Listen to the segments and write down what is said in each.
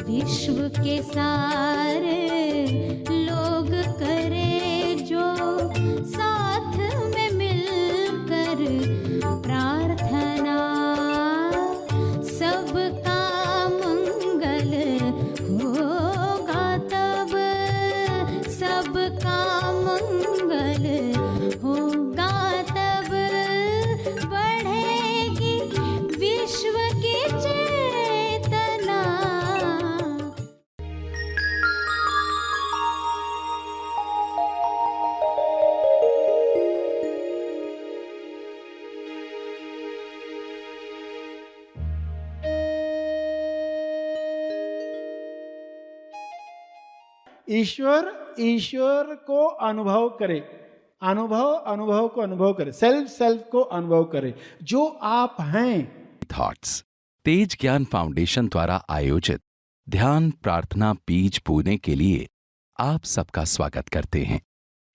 विश्व के सारे लोग करे जो साथ में मिलकर प्रार्थना, सबका मंगल होगा तब, सबका मंगल होगा तब, बढ़ेगी विश्व की चेतना। ईश्वर को अनुभव करे, अनुभव को अनुभव करे, सेल्फ को अनुभव करे जो आप हैं। थॉट्स तेज ज्ञान फाउंडेशन द्वारा आयोजित ध्यान प्रार्थना बीज बोने के लिए आप सबका स्वागत करते हैं।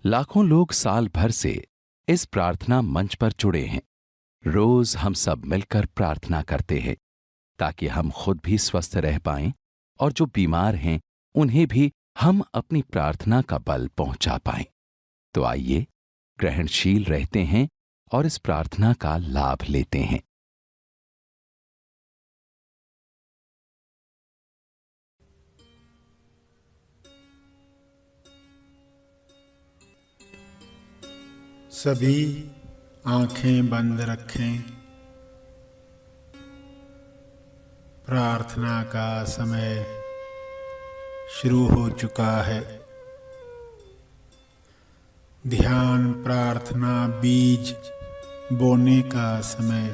लाखों लोग साल भर से इस प्रार्थना मंच पर जुड़े हैं। रोज हम सब मिलकर प्रार्थना करते हैं ताकि हम खुद भी स्वस्थ रह पाएं और जो बीमार हैं उन्हें भी हम अपनी प्रार्थना का बल पहुंचा पाएं। तो आइए ग्रहणशील रहते हैं और इस प्रार्थना का लाभ लेते हैं। सभी आंखें बंद रखें। प्रार्थना का समय शुरू हो चुका है। ध्यान प्रार्थना बीज बोने का समय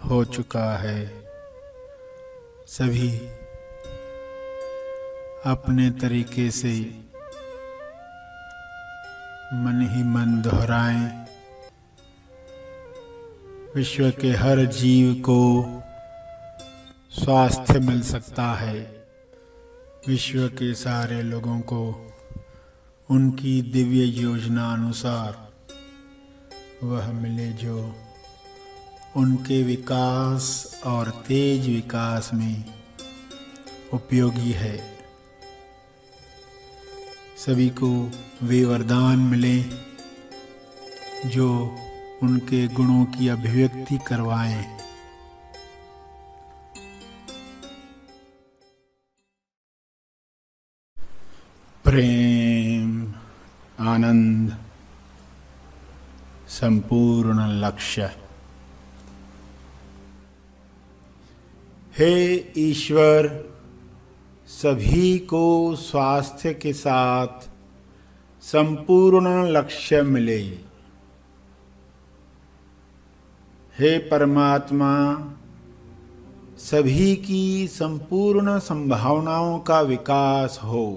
हो चुका है। सभी अपने तरीके से मन ही मन दोहराएं। विश्व के हर जीव को स्वास्थ्य मिल सकता है। विश्व के सारे लोगों को उनकी दिव्य योजना अनुसार वह मिले जो उनके विकास और तेज विकास में उपयोगी है। सभी को वे वरदान मिले जो उनके गुणों की अभिव्यक्ति करवाएं। प्रेम, आनंद, संपूर्ण लक्ष्य। हे ईश्वर, सभी को स्वास्थ्य के साथ संपूर्ण लक्ष्य मिले। हे परमात्मा, सभी की संपूर्ण संभावनाओं का विकास हो।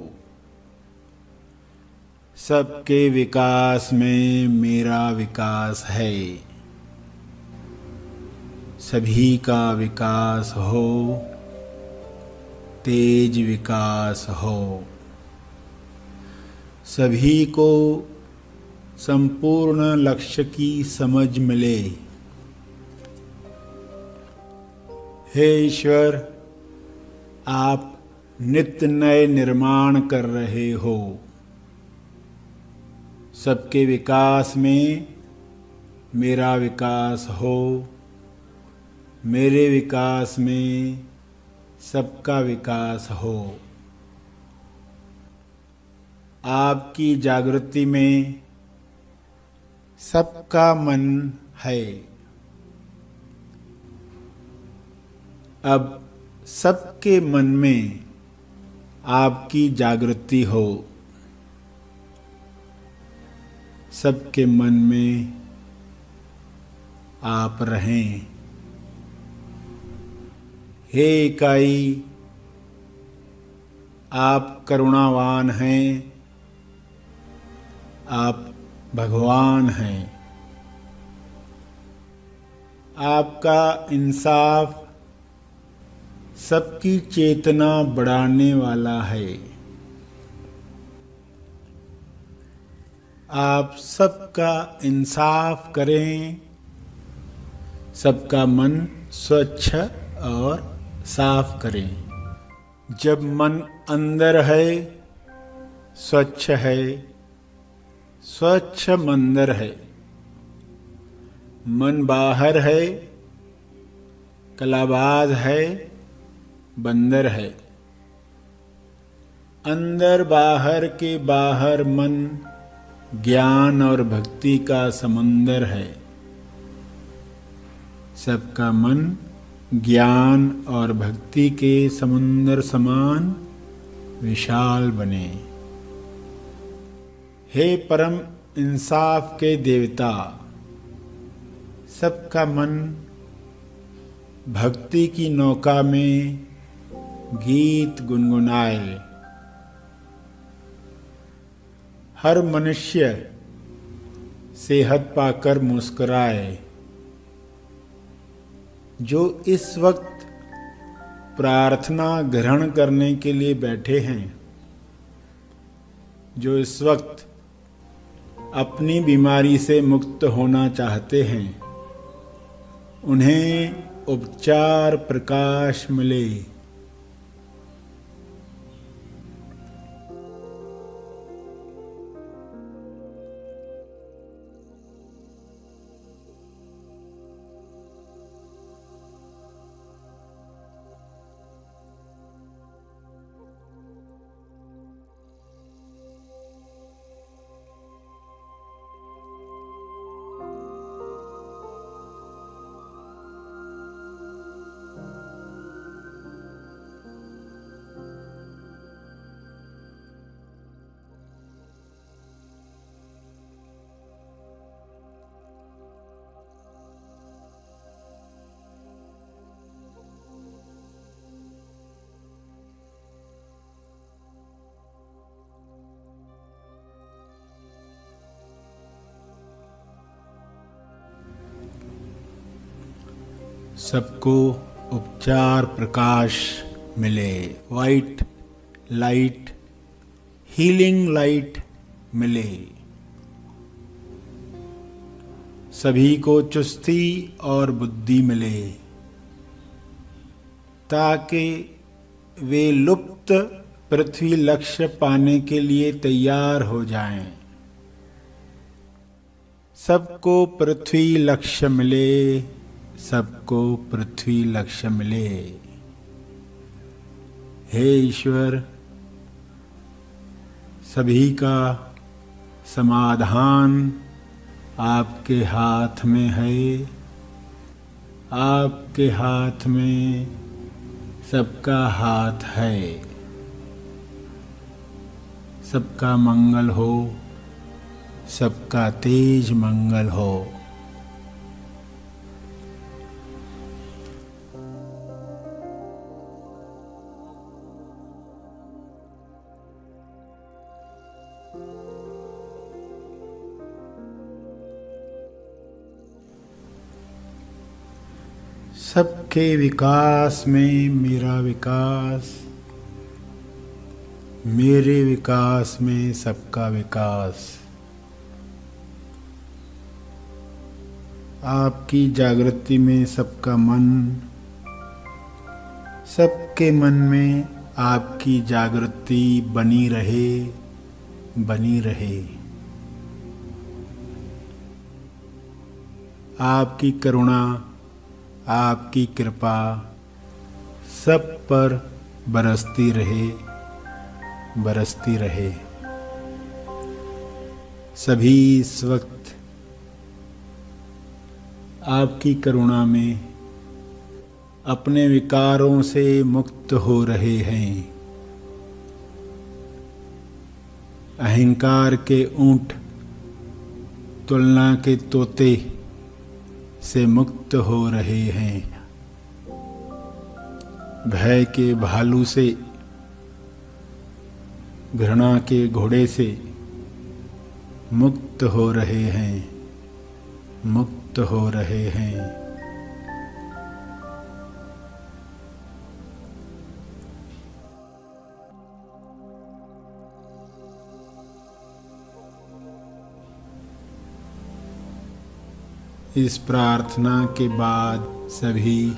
सबके विकास में मेरा विकास है। सभी का विकास हो, तेज विकास हो। सभी को संपूर्ण लक्ष्य की समझ मिले। हे ईश्वर, आप नित्य नए निर्माण कर रहे हो। सबके विकास में मेरा विकास हो। मेरे विकास में सबका विकास हो। आपकी जागृति में सबका मन है। अब सबके मन में आपकी जागृति हो। सबके मन में आप रहें। हे इकाई, आप करुणावान हैं। आप भगवान हैं। आपका इंसाफ सबकी चेतना बढ़ाने वाला है। आप सबका इंसाफ करें। सबका मन स्वच्छ और साफ करें। जब मन अंदर है स्वच्छ है, स्वच्छ मंदिर है। मन बाहर है कलाबाज है, बंदर है। अंदर बाहर के बाहर मन ज्ञान और भक्ति का समुंदर है। सबका मन ज्ञान और भक्ति के समुंदर समान विशाल बने। हे परम इंसाफ के देवता, सबका मन भक्ति की नौका में गीत गुनगुनाए। हर मनुष्य सेहत पाकर मुस्कुराए। जो इस वक्त प्रार्थना ग्रहण करने के लिए बैठे हैं, जो इस वक्त अपनी बीमारी से मुक्त होना चाहते हैं, उन्हें उपचार प्रकाश मिले। सबको उपचार प्रकाश मिले। वाइट लाइट, हीलिंग लाइट मिले। सभी को चुस्ती और बुद्धि मिले, ताकि वे लुप्त पृथ्वी लक्ष्य पाने के लिए तैयार हो जाएं। सबको पृथ्वी लक्ष्य मिले, सबको पृथ्वी लक्ष्य मिले। हे ईश्वर, सभी का समाधान आपके हाथ में है। आपके हाथ में सबका हाथ है। सबका मंगल हो, सबका तेज मंगल हो। सबके विकास में मेरा विकास, मेरे विकास में सबका विकास। आपकी जागृति में सबका मन, सबके मन में आपकी जागृति बनी रहे, बनी रहे। आपकी करुणा, आपकी कृपा सब पर बरसती रहे, बरसती रहे। सभी इस वक्त आपकी करुणा में अपने विकारों से मुक्त हो रहे हैं। अहंकार के ऊंट, तुलना के तोते से मुक्त हो रहे हैं। भय के भालू से, घृणा के घोड़े से मुक्त हो रहे हैं, मुक्त हो रहे हैं। इस प्रार्थना के बाद सभी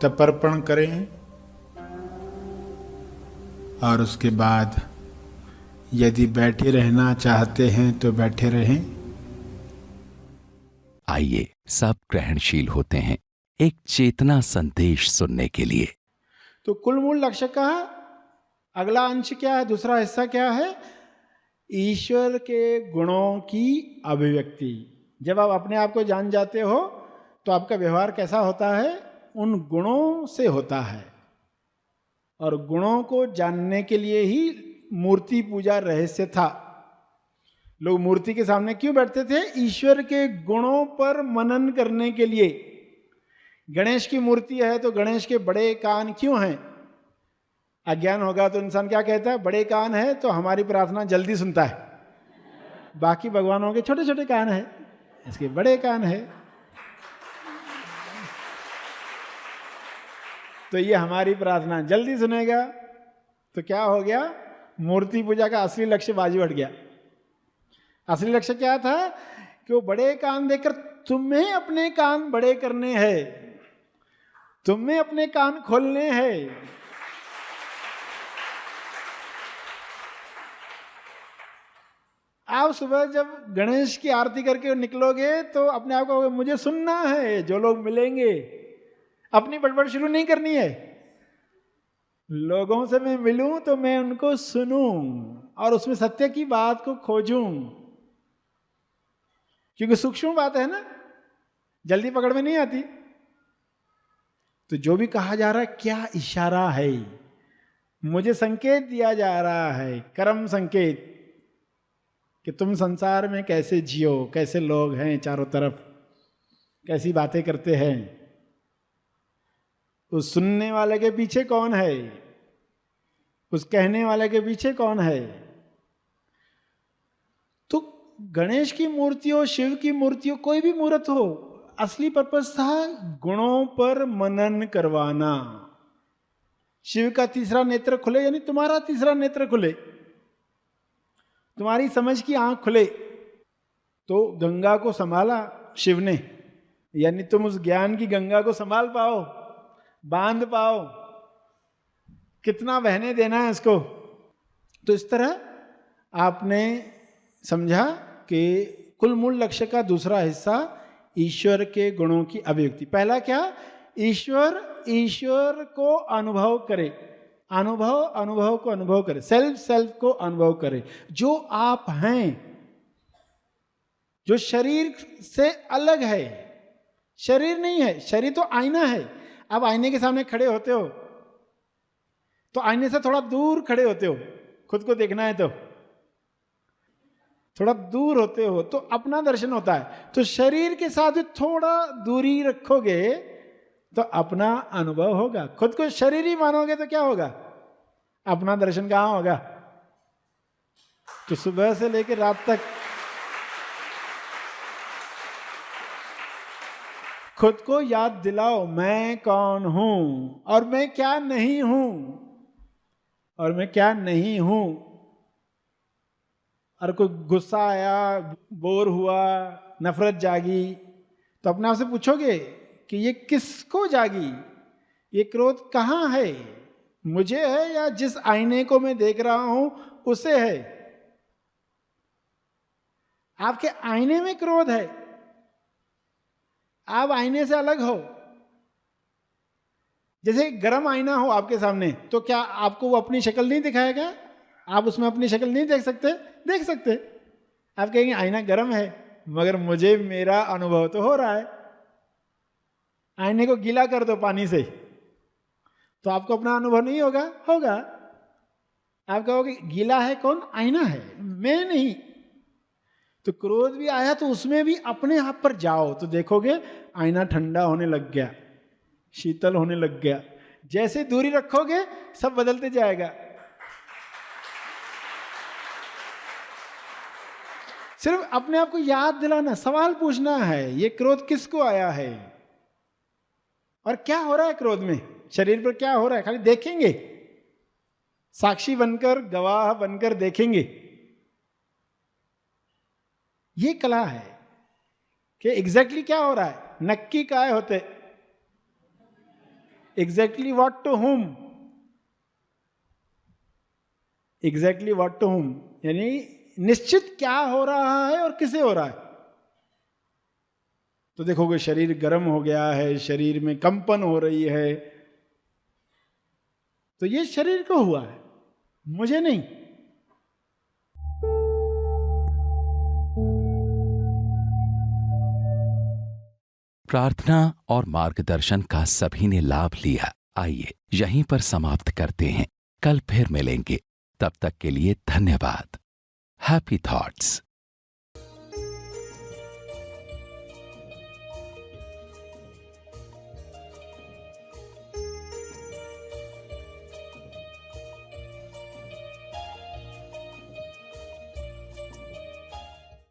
तर्पण करें। और उसके बाद यदि बैठे रहना चाहते हैं तो बैठे रहें। आइए सब ग्रहणशील होते हैं एक चेतना संदेश सुनने के लिए। तो कुल मूल लक्ष्य का अगला अंश क्या है, दूसरा हिस्सा क्या है? ईश्वर के गुणों की अभिव्यक्ति। जब आप अपने आप को जान जाते हो तो आपका व्यवहार कैसा होता है? उन गुणों से होता है। और गुणों को जानने के लिए ही मूर्ति पूजा रहस्य था। लोग मूर्ति के सामने क्यों बैठते थे? ईश्वर के गुणों पर मनन करने के लिए। गणेश की मूर्ति है तो गणेश के बड़े कान क्यों हैं? अज्ञान होगा तो इंसान क्या कहता है? बड़े कान है तो हमारी प्रार्थना जल्दी सुनता है। बाकी भगवानों के छोटे छोटे कान है, इसके बड़े कान है, तो ये हमारी प्रार्थना जल्दी सुनेगा। तो क्या हो गया? मूर्ति पूजा का असली लक्ष्य बाजी उठ गया। असली लक्ष्य क्या था? कि वो बड़े कान देखकर तुम्हें अपने कान बड़े करने हैं, तुम्हें अपने कान खोलने हैं। आप सुबह जब गणेश की आरती करके निकलोगे तो अपने आप को मुझे सुनना है, जो लोग मिलेंगे। अपनी बड़बड़ शुरू नहीं करनी है। लोगों से मैं मिलूं तो मैं उनको सुनूं और उसमें सत्य की बात को खोजूं, क्योंकि सूक्ष्म बात है ना, जल्दी पकड़ में नहीं आती। तो जो भी कहा जा रहा है क्या इशारा है? मुझे संकेत दिया जा रहा है, कर्म संकेत, कि तुम संसार में कैसे जियो, कैसे लोग हैं चारों तरफ, कैसी बातें करते हैं। उस सुनने वाले के पीछे कौन है? उस कहने वाले के पीछे कौन है? तो गणेश की मूर्ति हो, शिव की मूर्ति हो, कोई भी मूर्त हो, असली पर्पस था गुणों पर मनन करवाना। शिव का तीसरा नेत्र खुले, यानी तुम्हारा तीसरा नेत्र खुले, तुम्हारी समझ की आंख खुले। तो गंगा को संभाला शिव ने, यानी तुम उस ज्ञान की गंगा को संभाल पाओ, बांध पाओ, कितना बहने देना है इसको। तो इस तरह आपने समझा कि कुल मूल लक्ष्य का दूसरा हिस्सा ईश्वर के गुणों की अभिव्यक्ति। पहला क्या? ईश्वर को अनुभव करे, अनुभव को अनुभव करे, सेल्फ को अनुभव करे। जो आप हैं, जो शरीर से अलग है, शरीर नहीं है, शरीर तो आईना है। अब आईने के सामने खड़े होते हो तो आईने से थोड़ा दूर खड़े होते हो, खुद को देखना है तो थोड़ा दूर होते हो, तो अपना दर्शन होता है। तो शरीर के साथ भी थोड़ा दूरी रखोगे तो अपना अनुभव होगा। खुद को शरीर ही मानोगे तो क्या होगा? अपना दर्शन कहां होगा? तो सुबह से लेकर रात तक खुद को याद दिलाओ, मैं कौन हूं और मैं क्या नहीं हूं, और मैं क्या नहीं हूं। और कोई गुस्सा आया, बोर हुआ, नफरत जागी, तो अपने आप से पूछोगे कि ये किसको जागी? ये क्रोध कहाँ है? मुझे है या जिस आईने को मैं देख रहा हूं उसे है? आपके आईने में क्रोध है, आप आईने से अलग हो। जैसे गर्म आईना हो आपके सामने, तो क्या आपको वो अपनी शक्ल नहीं दिखाएगा? आप उसमें अपनी शक्ल नहीं देख सकते? देख सकते। आप कहेंगे आईना गर्म है, मगर मुझे मेरा अनुभव तो हो रहा है। आईने को गीला कर दो पानी से तो आपको अपना अनुभव नहीं होगा? होगा। आप कहोगे गीला है कौन? आईना है, मैं नहीं। तो क्रोध भी आया तो उसमें भी अपने आप पर जाओ तो देखोगे आईना ठंडा होने लग गया, शीतल होने लग गया। जैसे दूरी रखोगे सब बदलते जाएगा। सिर्फ अपने आप को याद दिलाना, सवाल पूछना है, ये क्रोध किसको आया है और क्या हो रहा है क्रोध में, शरीर पर क्या हो रहा है। खाली देखेंगे, साक्षी बनकर, गवाह बनकर देखेंगे। ये कला है कि एग्जैक्टली क्या हो रहा है, नक्की काय होते, exactly what to whom. Exactly what to whom, यानी निश्चित क्या हो रहा है और किसे हो रहा है। तो देखोगे शरीर गर्म हो गया है, शरीर में कंपन हो रही है, तो ये शरीर को हुआ है, मुझे नहीं। प्रार्थना और मार्गदर्शन का सभी ने लाभ लिया। आइए यहीं पर समाप्त करते हैं, कल फिर मिलेंगे। तब तक के लिए धन्यवाद। Happy thoughts.